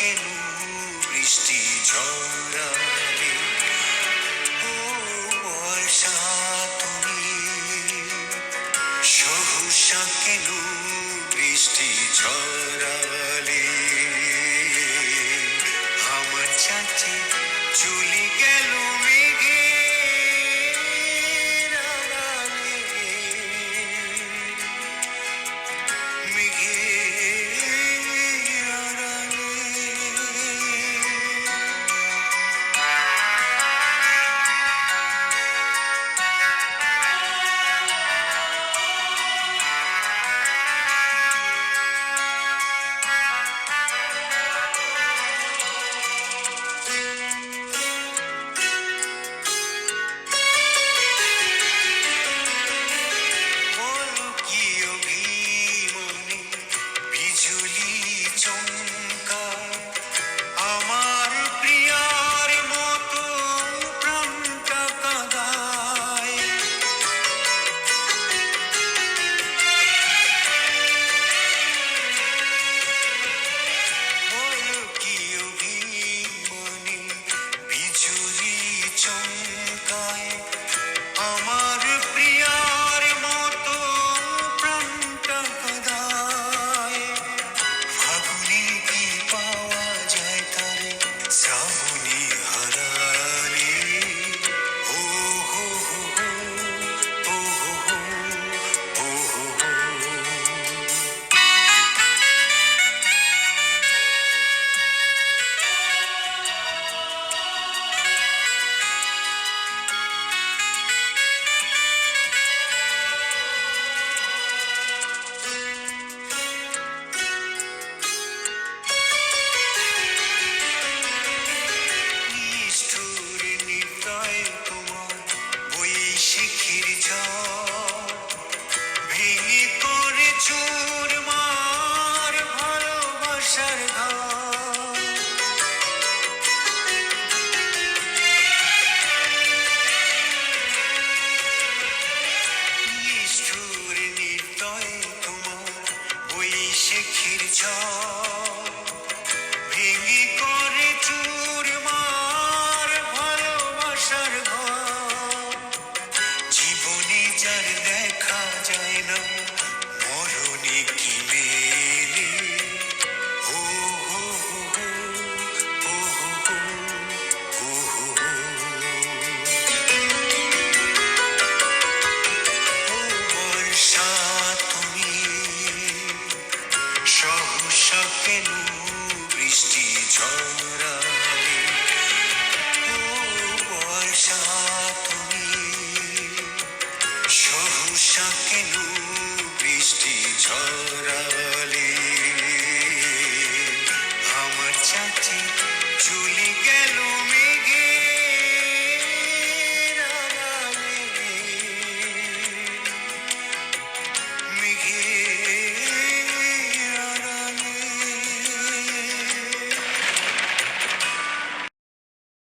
কেন বৃষ্টি ঝরালে, ও বর্ষা তুমি সহসা কেন বৃষ্টি ঝরালে, আমার চাচি চলে গেল মেঘের আড়ালে, মেঘের আড়ালে। বলো কি অভিমানে বিজুলি চমকায়, আমার প্রিয়ার মতো প্রাণটা কাঁদায়। বলো কি অভিমানে বিজুলি চমকায়, আমার প্রিয়ার মতো প্রাণটা কাঁদায়। ফাগুনে কি পাওয়া যায় তারে শ্রাবণী হারালে, ও হো হো হো, ও হো হো, ও হো হো। নিষ্ঠুর নির্দয় তোমার বৈশাখীর ঝড়, ভেঙে করে চুরমার ভালোবাসার ঘর। নিষ্ঠুর নির্দয় তোমার বৈশাখীর ঝড়, ভেঙে করে চুরমার ভালোবাসার ঘর। জীবনে যার দেখা যায় না মরণে কি মেলে, ও হো হো হো, ও হো হো, ও হো হো। ও বর্ষা তুমি সহসা কেন বৃষ্টি ঝরালে, ও বর্ষা তুমি সহসা কেন বৃষ্টি ঝরালে।